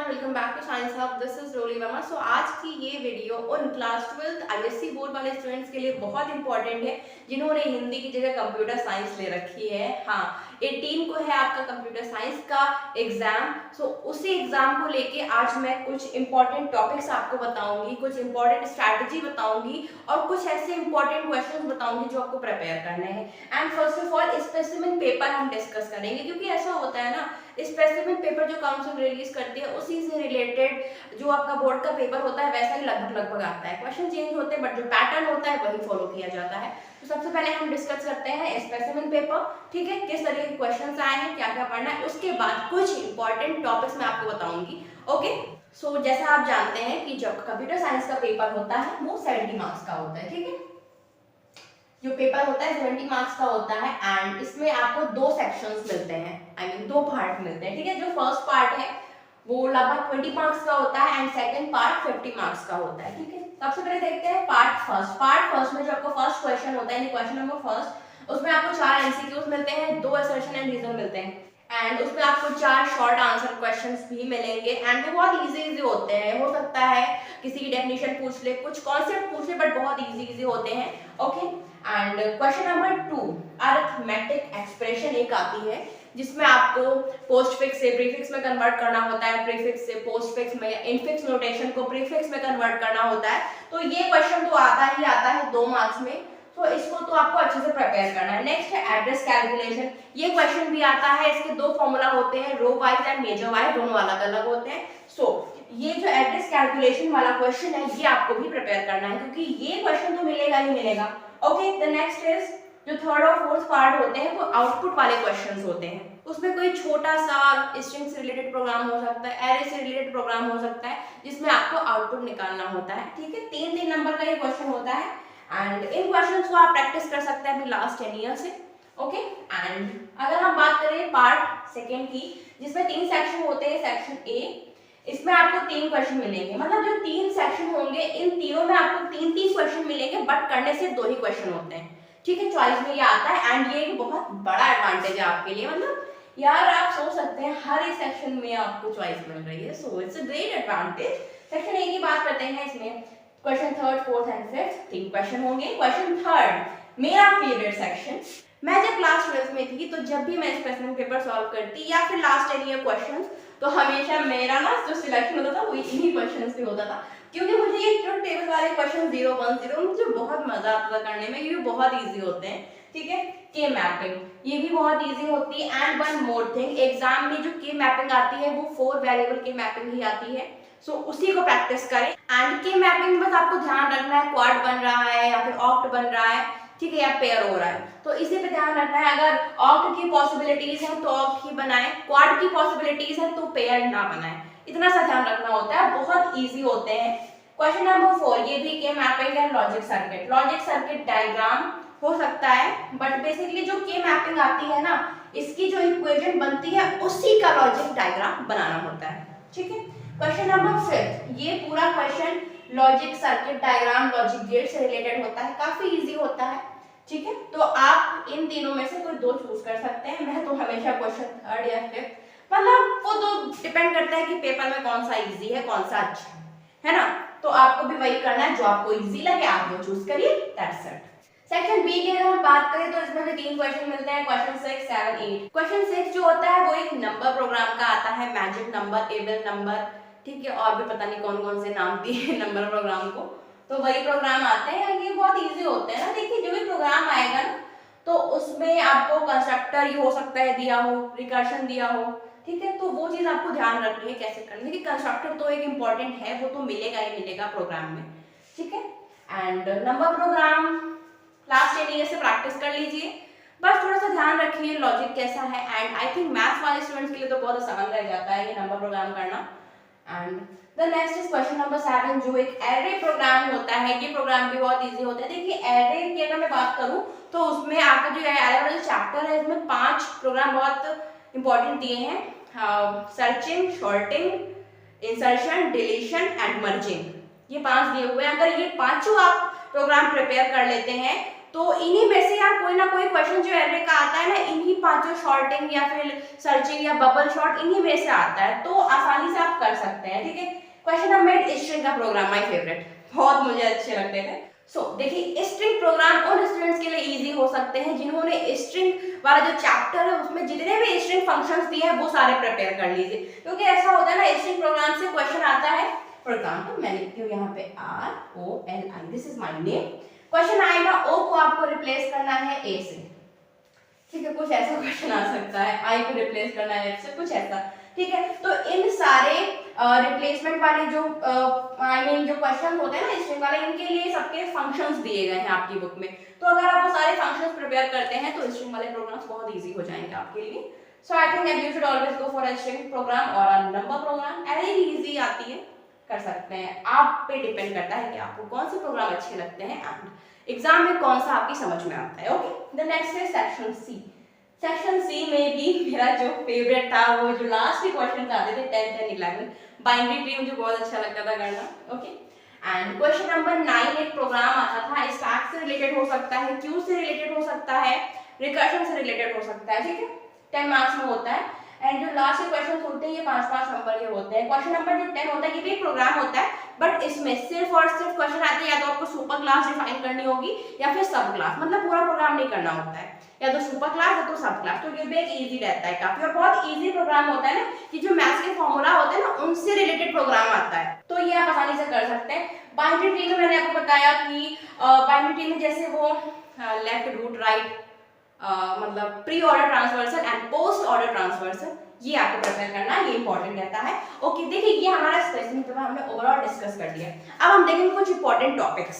Welcome back to science hub. This is Roli Verma. So आज की ये वीडियो उन क्लास 12th आईएससी बोर्ड वाले स्टूडेंट्स के लिए बहुत इंपॉर्टेंट है जिन्होंने हिंदी की जगह कंप्यूटर साइंस ले रखी है। हाँ, 18 को है आपका कंप्यूटर साइंस का एग्जाम। सो उसी एग्जाम को लेके आज मैं कुछ इंपॉर्टेंट टॉपिक्स आपको बताऊंगी, कुछ इंपॉर्टेंट स्ट्रैटेजी बताऊंगी और कुछ ऐसे इंपॉर्टेंट क्वेश्चंस बताऊंगी जो आपको प्रिपेयर करने हैं। And first of all specific paper हम डिस्कस करेंगे, क्योंकि ऐसा होता है ना, स्पेसिफिक पेपर जो काउंसिल रिलीज करती है उसी से रिलेटेड जो आपका बोर्ड का पेपर होता है वैसा ही लगभग आता है। क्वेश्चन चेंज होते हैं बट जो पैटर्न होता है वही फॉलो किया जाता है। तो सबसे पहले हम डिस्कस करते हैं स्पेसिफिक पेपर, ठीक है, किस तरह के क्वेश्चंस आए हैं, क्या क्या पढ़ना है। उसके बाद कुछ इंपॉर्टेंट टॉपिक्स मैं आपको बताऊंगी। ओके, सो जैसा आप जानते हैं कि जब कंप्यूटर साइंस का पेपर होता है वो 70 मार्क्स का होता है, ठीक है। जो पेपर होता है 70 मार्क्स का होता है एंड इसमें आपको दो सेक्शंस मिलते हैं, आई मीन दो पार्ट मिलते हैं, ठीक है। जो फर्स्ट पार्ट है वो लगभग 20 मार्क्स का होता है एंड सेकंड पार्ट 50 मार्क्स का होता है, ठीक है। सबसे पहले देखते हैं पार्ट फर्स्ट में जो आपको फर्स्ट क्वेश्चन होता है, क्वेश्चन नंबर फर्स्ट, उसमें आपको 4 एमसीक्यूज मिलते हैं, 2 असर्शन एंड रीजन मिलते हैं एंड उसमें आपको 4 शॉर्ट आंसर क्वेश्चंस भी मिलेंगे एंड वो बहुत इजी होते हैं। हो सकता है किसी की डेफिनेशन पूछ ले, कुछ कॉन्सेप्ट पूछ ले, बट बहुत इजी होते हैं। Okay, and question number 2 arithmetic expression एक आती है जिसमें आपको पोस्टफिक्स से प्रीफिक्स में कन्वर्ट करना होता है, प्रीफिक्स से पोस्टफिक्स में या इनफिक्स नोटेशन को प्रीफिक्स में कन्वर्ट करना होता है। तो ये क्वेश्चन तो आता ही आता है 2 मार्क्स में, तो इसको तो आपको अच्छे से प्रिपेयर करना है। नेक्स्ट है एड्रेस कैलकुलेशन, ये क्वेश्चन भी आता है। इसके दो फॉर्मूला होते हैं, row wise and major wise, दोनों अलग अलग होते हैं। सो ये जो एड्रेस कैलकुलेशन वाला क्वेश्चन है ये आपको भी प्रिपेयर करना है, क्योंकि ये क्वेश्चन तो मिलेगा ही मिलेगा। ओके, द नेक्स्ट इज जो थर्ड और फोर्थ पार्ट होते हैं वो आउटपुट वाले क्वेश्चंस होते हैं। उसमें कोई छोटा सा स्ट्रिंग से रिलेटेड प्रोग्राम हो सकता है, एरे से रिलेटेड प्रोग्राम हो सकता है, जिसमें आपको आउटपुट निकालना होता है, ठीक है। 3 नंबर का ये क्वेश्चन होता है एंड इन क्वेश्चंस को आप प्रैक्टिस कर सकते हैं अपनी लास्ट 10 ईयर से। ओके, एंड अगर हम बात करें पार्ट सेकंड की, जिसमें 3 सेक्शन होते हैं। सेक्शन ए, इसमें आपको 3 क्वेश्चन मिलेंगे, मतलब जो 3 सेक्शन होंगे इन तीनों में आपको 3 क्वेश्चन मिलेंगे, बट करने से 2 ही क्वेश्चन होते हैं, ठीक है। चॉइस में ये आता है एंड ये एक बहुत बड़ा एडवांटेज है आपके लिए। मतलब यार आप सोच सकते हैं हर एक सेक्शन में आपको चॉइस मिल रही है, so it's a great advantage. Section A की बात करते हैं, इसमें question third, fourth and fifth 3 question होंगे। क्वेश्चन थर्ड मेरा फेवरेट सेक्शन, मैं जब क्लास 12 में थी तो जब भी मैं स्पेसिफिक पेपर सॉल्व करती या फिर लास्ट 10 ईयर क्वेश्चंस, तो हमेशा मेरा ना जो सिलेक्शन होता था वो इन्हीं क्वेश्चंस से होता था, क्योंकि मुझे ये ट्रुथ टेबल वाले क्वेश्चन 0 1 0 मुझे बहुत मजा आता था करने में, क्योंकि बहुत इजी होते हैं, ठीक है। के मैपिंग ये भी बहुत इजी होती है and one more thing, exam में जो के मैपिंग आती है वो 4 वेरिएबल के मैपिंग ही आती है। सो उसी को प्रैक्टिस करें एंड के मैपिंग बस आपको ध्यान रखना है क्वाड बन रहा है या फिर ऑक्ट बन रहा है, ठीक है, या पेयर हो रहा है, तो इसी पे ध्यान रखना है। अगर ऑक्ट की पॉसिबिलिटीज है तो ऑक्ट ही बनाएं, क्वाड की पॉसिबिलिटीज है तो पेयर ना बनाएं, इतना सा ध्यान रखना होता है, बहुत इजी होते हैं। क्वेश्चन नंबर 4 ये भी के mapping and logic circuit, logic circuit diagram हो सकता है, बट बेसिकली जो के मैपिंग आती है ना, इसकी जो इक्वेशन बनती है उसी का लॉजिक डायग्राम बनाना होता है, ठीक है। क्वेश्चन नंबर 5 ये पूरा question logic circuit diagram logic gate से रिलेटेड होता है, काफी इजी होता है, ठीक है। तो आप इन तीनों में से कोई 2 चूज कर सकते हैं। मैं तो हमेशा क्वेश्चन थर्ड या फिफ्थ, मतलब वो तो डिपेंड करता है कि पेपर में कौन सा इजी है कौन सा अच्छा है ना, तो आपको भी वही करना है, जो आपको इजी लगे आप वो चूज करिए, दैट्स इट। सेक्शन बी की अगर हम बात करें तो इसमें भी 3 क्वेश्चन मिलते हैं, क्वेश्चन 6 7 8। क्वेश्चन 6 जो होता है वो एक नंबर प्रोग्राम का आता है, मैजिक नंबर, एबल नंबर, ठीक है, और भी पता नहीं कौन कौन से नाम दिए नंबर प्रोग्राम को, तो वही प्रोग्राम आते हैं। ये बहुत इजी होते हैं ना, देखिए जो भी प्रोग्राम आएगा ना तो उसमें आपको कंस्ट्रक्टर ये हो सकता है दिया हो, रिकर्शन दिया हो, ठीक है, तो वो चीज आपको ध्यान रखनी है कैसे करनी है, कि कंस्ट्रक्टर तो एक इंपॉर्टेंट है, वो तो मिलेगा ही मिलेगा प्रोग्राम में, ठीक है। And number program last 10 year से प्रैक्टिस कर लीजिए, बस थोड़ा सा ध्यान रखिए लॉजिक कैसा है। एंड आई थिंक मैथ्स वाले स्टूडेंट्स के लिए तो बहुत आसान रह जाता है ये नंबर प्रोग्राम करना। And the next is question number 7 जो एक एरे प्रोग्राम होता है, ये प्रोग्राम भी बहुत इजी होता है। देखिए एरे की अगर मैं बात करूं तो उसमें आपका जो एरे वाला चैप्टर है इसमें 5 प्रोग्राम बहुत इंपॉर्टेंट दिए हैं, searching, sorting, insertion, deletion and merging, ये 5 दिए हुए हैं। अगर ये पांचों आप प्रोग्राम प्रिपेयर कर लेते हैं तो इन्हीं में से यार कोई ना कोई क्वेश्चन जो एरे का आता है ना, इन्हीं पांचों, सॉर्टिंग या फिर सर्चिंग या बबल शॉर्ट, इन्हीं में से आता है, तो आसानी से आप कर सकते हैं, ठीक है। क्वेश्चन ऑफ मेड स्ट्रिंग का प्रोग्राम माय फेवरेट, बहुत मुझे अच्छे लगते थे। सो देखिए स्ट्रिंग प्रोग्राम उन स्टूडेंट्स के लिए इजी हो सकते हैं जिन्होंने स्ट्रिंग वाला जो चैप्टर है उसमें जितने भी स्ट्रिंग फंक्शंस दिए हैं वो सारे प्रिपेयर कर लीजिए, क्योंकि ऐसा होता है ना स्ट्रिंग प्रोग्राम से क्वेश्चन आता है। फॉर एग्जांपल मैं लिखती हूँ यहाँ पे ROLI, this is my name. Question आएगा O को आपको रिप्लेस करना है A से, ठीक है, कुछ ऐसा क्वेश्चन आ सकता है, I को रिप्लेस करना है F से, कुछ ऐसा, ठीक है। तो इन सारे रिप्लेसमेंट वाले जो जो क्वेश्चन होते हैं ना स्ट्रिंग वाले, इनके लिए सबके फंक्शंस दिए गए हैं आपकी बुक में। तो अगर आप वो सारे फंक्शंस प्रिपेयर करते हैं तो स्ट्रिंग वाले प्रोग्राम्स बहुत इजी हो जाएंगे आपके लिए। So I think you should always go for a string program और अ नंबर प्रोग्राम, ऐसे ही इजी आती है, कर सकते हैं। आप पे डिपेंड करता है कि आपको कौन से प्रोग्राम अच्छे लगते हैं एंड एग्जाम में कौन सा आपकी समझ में आता है। Okay, the next is section C. Section C में भी मेरा जो फेवरेट था वो जो लास्ट के क्वेश्चन आते थे 10th एंड 11, बाइनरी ट्री मुझे बहुत अच्छा लगता था करना। ओके, एंड क्वेश्चन नंबर 9 एक प्रोग्राम आता था, स्टैक से रिलेटेड हो सकता है, क्यू से रिलेटेड हो सकता है, रिकर्शन से रिलेटेड हो सकता है, ठीक है, 10 मार्क्स में होता है। एंड जो लास्ट के क्वेश्चन होते हैं ये 5-5 नंबर के होते हैं। क्वेश्चन नंबर जो 10 होता है ये भी एक प्रोग्राम होता है, बट इसमें सिर्फ और सिर्फ क्वेश्चन आते हैं या तो आपको सुपर क्लास डिफाइन करनी होगी या फिर सब क्लास, मतलब पूरा प्रोग्राम नहीं करना होता है, या तो सुपर क्लास या तो सब क्लास। तो ये भी एक इजी रहता है काफी, और बहुत इजी प्रोग्राम होता है ना कि जो मैथ्स के फॉर्मूला होते हैं ना उनसे रिलेटेड प्रोग्राम आता है, तो ये आप आसानी से कर सकते हैं। बाइनरी ट्री में मैंने आपको बताया कि बाइनरी ट्री में जैसे वो लेफ्ट रूट राइट, मतलब pre order transversal and post order transversal, ये आपको प्रिपेयर करना है, ये इंपॉर्टेंट रहता है। ओके, देखिए ये हमारा स्पेसिफिक पेपर हमने ओवरऑल डिस्कस कर लिया। अब हम देखेंगे कुछ important topics.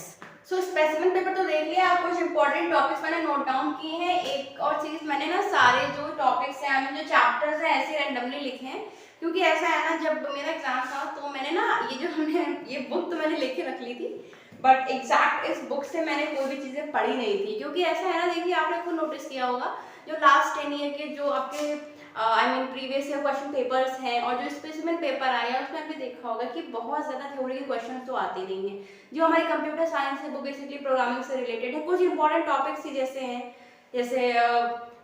So specific paper तो देख लिया, आप कुछ इंपॉर्टेंट टॉपिक्स मैंने नोट डाउन किए हैं। एक और चीज, मैंने ना सारे जो टॉपिक्स हैं, जो चैप्टर्स हैं ऐसे रैंडमली लिखे हैं, क्योंकि ऐसा है ना जब मेरा एग्जाम था तो मैंने ना ये बुक तो मैंने लिख के रख ली थी, बट एग्जैक्ट इस बुक से मैंने कोई भी चीजें पढ़ी नहीं थी, क्योंकि ऐसा है ना, देखिए आपने खुद नोटिस किया होगा जो लास्ट 10 ईयर के जो आपके प्रीवियस ईयर क्वेश्चन पेपर्स हैं और जो स्पेसिमेन पेपर आया है उसमें आपने देखा होगा कि बहुत ज़्यादा थ्योरी के क्वेश्चन तो आते नहीं हैं। जो हमारी कंप्यूटर साइंस है वो बेसिकली प्रोग्रामिंग से रिलेटेड है। कुछ इंपॉर्टेंट टॉपिक्स ही जैसे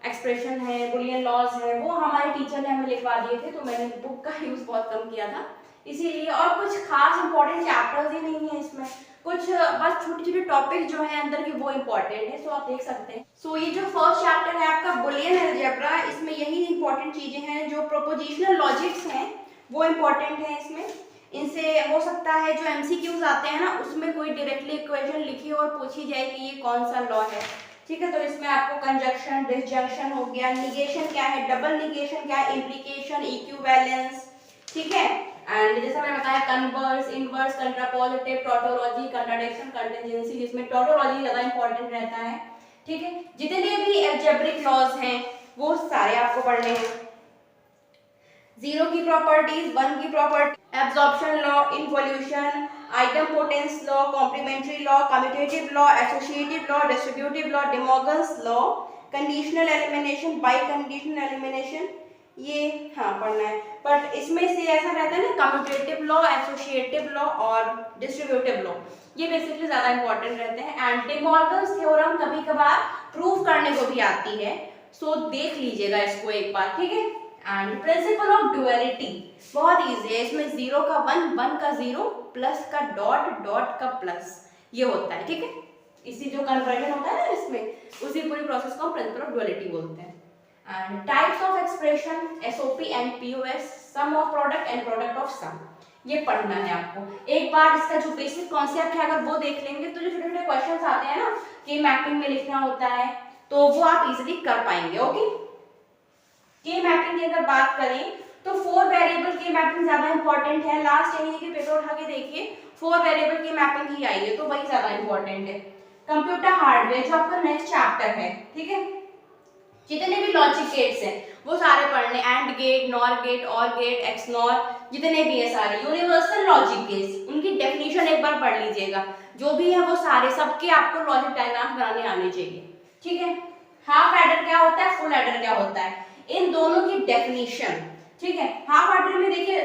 एक्सप्रेशन है, बुलियन लॉज है, वो हमारे टीचर ने हमें लिखवा दिए थे, तो मैंने बुक का यूज़ बहुत कम किया था इसीलिए। और कुछ खास इंपॉर्टेंट चैप्टर्स ही नहीं है इसमें, कुछ बस छोटे छोटे टॉपिक जो है अंदर के वो इंपॉर्टेंट है, सो आप देख सकते हैं। सो ये जो फर्स्ट चैप्टर है आपका बुलियन अलजेब्रा, इसमें यही इंपॉर्टेंट चीजें हैं। जो प्रोपोजिशनल लॉजिक्स हैं वो इंपॉर्टेंट है इसमें, इनसे हो सकता है जो एमसीक्यूज आते हैं ना उसमें कोई डायरेक्टली इक्वेशन लिखी और पूछी जाए कि ये कौन सा लॉ है, ठीक है। तो इसमें आपको कंजक्शन, डिसजंक्शन हो गया, निगेशन क्या है, डबल निगेशन क्या है, इम्प्लीकेशन, इक्विवेलेंस, ठीक है। एंड जैसा मैंने बताया converse, inverse, contrapositive, tautology, contradiction, contingency, जिसमें टॉटोलॉजी ज्यादा इंपॉर्टेंट रहता है, ठीक है। जितने भी अलजेब्रिक लॉज हैं वो सारे आपको पढ़ने हैं। 0 की प्रॉपर्टीज, 1 की property, absorption law, involution, idempotence law, complementary law, commutative law, associative law, distributive law, De Morgan's law, conditional elimination, biconditional elimination, ये हाँ पढ़ना है। बट इसमें से ऐसा रहता है ना कम्यूटेटिव लॉ, एसोसिएटिव लॉ और डिस्ट्रीब्यूटिव लॉ, ये बेसिकली ज्यादा इंपॉर्टेंट रहते हैं। एंड डिमॉर्गन्स थ्योरम कभी कभार प्रूव करने को भी आती है, सो देख लीजिएगा इसको एक बार, ठीक है। एंड प्रिंसिपल ऑफ डुअलिटी बहुत इजी है, इसमें 0 का 1, 1 का 0, प्लस का डॉट, डॉट का प्लस, ये होता है, ठीक है। इसी जो कन्वर्जन होता है ना इसमें, उसी पूरी प्रोसेस को हम प्रिंसिपल ऑफ डुअलिटी बोलते हैं। And types of expression, SOP and POS, sum of product and product of sum, ये पढ़ना है आपको। एक बार इसका जो बेसिक कॉन्सेप्ट है अगर वो देख लेंगे तो जो छोटे छोटे क्वेश्चंस आते हैं ना कि मैपिंग में लिखना होता है तो वो आप इजीली कर पाएंगे। ओके, के मैपिंग की अगर बात करें तो 4 वेरिएबल के मैपिंग ज्यादा इंपॉर्टेंट है। लास्ट यानी कि पेपर उठा के देखिए 4 वेरिएबल की मैपिंग ही आई है, तो वही ज्यादा इंपॉर्टेंट है। कंप्यूटर हार्डवेयर जो आपका नेक्स्ट चैप्टर है, ठीक है, जितने भी लॉजिक गेट्स हैं वो सारे पढ़ने, एंड गेट, नॉर गेट, और गेट, एक्स नॉर, जितने भी है सारे यूनिवर्सल लॉजिक गेट्स, उनकी डेफिनेशन एक बार पढ़ लीजिएगा। जो भी है वो सारे, सबके आपको लॉजिक डायग्राम बनाने आने चाहिए, ठीक है। हाफ एडर क्या होता है, फुल एडर क्या होता है, इन दोनों की डेफिनेशन, ठीक है। हाफ एडर में देखिए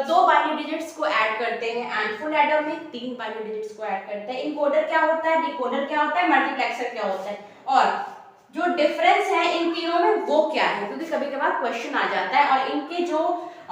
2 बाइनरी डिजिट्स को ऐड करते हैं एंड फुल एडर में 3 बाइनरी डिजिट्स को ऐड करते हैं। इनकोडर क्या होता है, डिकोडर क्या होता है, मल्टीप्लेक्सर क्या होता है, और जो डिफरेंस है इन तीनों में वो क्या है, क्योंकि कभी कभार क्वेश्चन आ जाता है। और इनके जो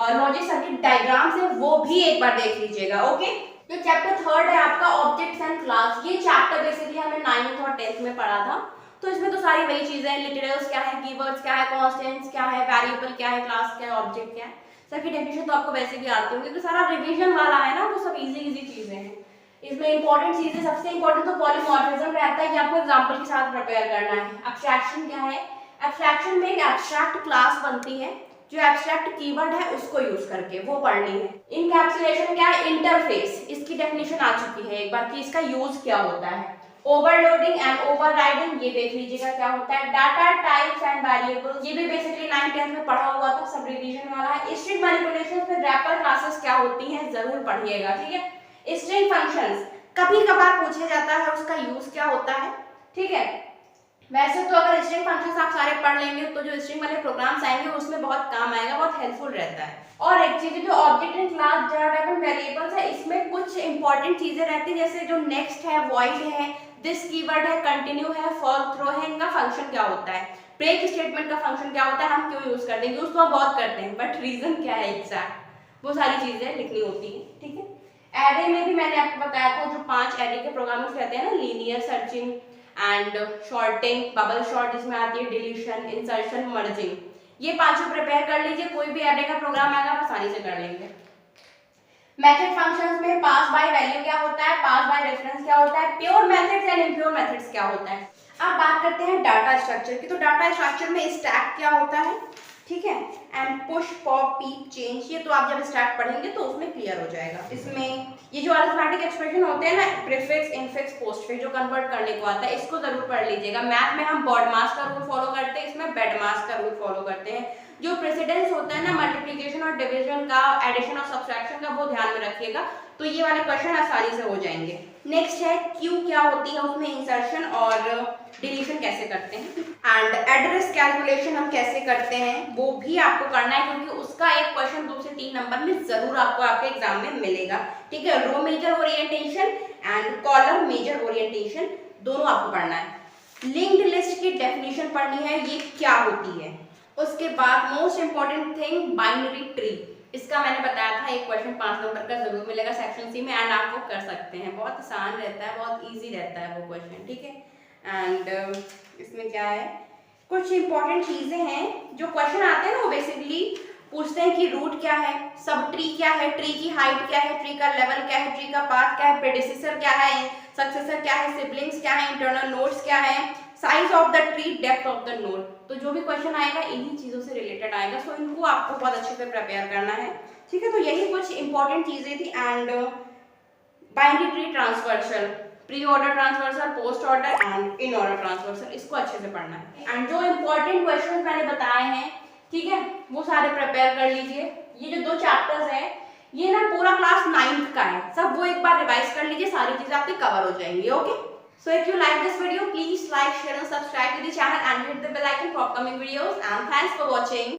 लॉजिक सर्किट डायग्राम्स है वो भी एक बार देख लीजिएगा। ओके, जो चैप्टर थर्ड है आपका ऑब्जेक्ट्स एंड क्लास, ये चैप्टर बेसिकली हमें 9th और 10th में पढ़ा था। तो इसमें तो सारी वही चीजें हैं, लिटरल्स क्या है, कीवर्ड्स क्या है, कांस्टेंट्स क्या है, वेरिएबल क्या है, क्लास क्या है, ऑब्जेक्ट क्या है, सबकी डेफिनेशन तो आपको वैसे भी आती होगी, तो सारा रिवीजन वाला है ना, वो सब इजी चीजें हैं। इसमें इंपॉर्टेंट चीजें, सबसे इंपॉर्टेंट तो पॉलीमॉर्फिज्म रहता है, ये आपको एग्जांपल के साथ प्रिपेयर करना है। एब्स्ट्रैक्शन क्या है, एब्स्ट्रैक्शन में एक एब्स्ट्रैक्ट क्लास बनती है जो एब्स्ट्रैक्ट कीवर्ड है उसको यूज करके वो पढ़नी है। इनकैप्सुलेशन क्या है, इंटरफेस, इसकी डेफिनेशन आ चुकी है एक बार कि इसका यूज क्या होता है। ओवरलोडिंग एंड ओवरराइडिंग, ये देख लीजिएगा क्या होता है। डाटा टाइप्स एंड वेरिएबल्स, ये भी बेसिकली 9th 10th में पढ़ा हुआ था, सब रिवीजन वाला है। स्ट्रिंग मैनिपुलेशंस में रैपर क्लासेस क्या होती हैं जरूर पढ़िएगा, ठीक है। स्ट्रिंग फंक्शंस कभी कभार पूछा जाता है, उसका यूज क्या होता है, ठीक है। वैसे तो अगर स्ट्रिंग फंक्शंस आप सारे पढ़ लेंगे तो जो स्ट्रिंग वाले प्रोग्राम्स आएंगे उसमें बहुत काम आएगा, बहुत हेल्पफुल रहता है। और एक चीज जो object and class data type and variables है, इसमें कुछ इंपॉर्टेंट चीजें रहती है, जैसे जो नेक्स्ट है, वॉइड है, दिस कीवर्ड है, कंटिन्यू है, फॉर थ्रो है, इनका फंक्शन क्या होता है, ब्रेक स्टेटमेंट का फंक्शन क्या होता है, हम क्यों यूज करते हैं, यूज तो हम बहुत करते हैं बट रीजन क्या है एग्जैक्ट, वो सारी चीजें लिखनी होती है, ठीक है। एरे में भी मैंने आपको बताया था, जो 5 एरे के प्रोग्राम्स रहते हैं ना, linear, searching and sorting, bubble sort जिसमें आती है, डिलीशन, इंसर्शन, मर्जिंग, ये पांचों प्रिपेयर कर लीजिए, कोई भी एरे का प्रोग्राम आएगा आप आसानी से कर लेंगे। मेथड फंक्शंस में पास बाय वैल्यू क्या होता है, पास बाय रेफरेंस क्या होता है, pure methods and impure methods क्या होता है। अब बात करते हैं डाटा स्ट्रक्चर की, तो डाटा स्ट्रक्चर में स्टैक क्या होता है, ठीक है, and push pop peep change, ये तो आप जब स्टैक पढ़ेंगे तो उसमें क्लियर हो जाएगा। इसमें ये जो अरिथमेटिक एक्सप्रेशन होते हैं ना, प्रीफिक्स, इनफिक्स, पोस्टफिक्स, जो कन्वर्ट करने को आता है, इसको जरूर पढ़ लीजिएगा। मैथ में हम बॉडमास का रूल फॉलो करते हैं, इसमें बेडमास का रूल फॉलो करते हैं। जो प्रेसिडेंस होता है ना मल्टीप्लिकेशन और डिवीजन का, एडिशन और सब्सट्रैक्शन का, वो ध्यान में रखिएगा, तो ये वाले क्वेश्चन आसानी से हो जाएंगे। नेक्स्ट है क्यू क्या होती है, उसमें इंसर्शन और डिलीशन कैसे करते हैं, एंड एड्रेस कैलकुलेशन हम कैसे करते हैं वो भी आपको करना है, क्योंकि उसका एक क्वेश्चन 2 से 3 नंबर में जरूर आपको आपके एग्जाम में मिलेगा, ठीक है। Row major orientation and column major orientation दोनों आपको पढ़ना है। लिंक्ड लिस्ट की डेफिनेशन पढ़नी है, ये क्या होती है। उसके बाद most important thing, binary tree, इसका मैंने बताया था एक क्वेश्चन 5 नंबर का जरूर मिलेगा सेक्शन सी में, एंड आप वो कर सकते हैं, बहुत आसान रहता है, बहुत इजी रहता है वो क्वेश्चन, ठीक है। एंड इसमें क्या है, कुछ इंपॉर्टेंट चीजें हैं जो क्वेश्चन आते हैं ना, वो बेसिकली पूछते हैं कि रूट क्या है, सब ट्री क्या है, ट्री की हाइट क्या है, ट्री का लेवल क्या है, ट्री का पाथ क्या है, प्रेडिसेसर क्या है, सक्सेसर क्या है, सिबलिंग्स क्या है, इंटरनल नोड्स क्या है, size of the tree, depth of the node, तो जो भी क्वेश्चन आएगा इन्हीं चीजों से रिलेटेड आएगा, सो इनको आपको बहुत अच्छे से प्रिपेयर करना है, ठीक है। तो यही कुछ इंपॉर्टेंट चीजें थी। And binary tree transversal, pre order transversal, post order and in order transversal, इसको अच्छे से पढ़ना है। एंड जो इंपॉर्टेंट क्वेश्चन मैंने बताए हैं, ठीक है, वो सारे प्रिपेयर कर लीजिए। ये जो 2 चैप्टर्स है, ये ना पूरा क्लास 9th का है, सब वो एक बार रिवाइज कर लीजिए, सारी चीजें आपकी कवर हो जाएंगी। Okay, so if you like this video, please like, share and subscribe to the channel and hit the bell icon for upcoming videos, and thanks for watching.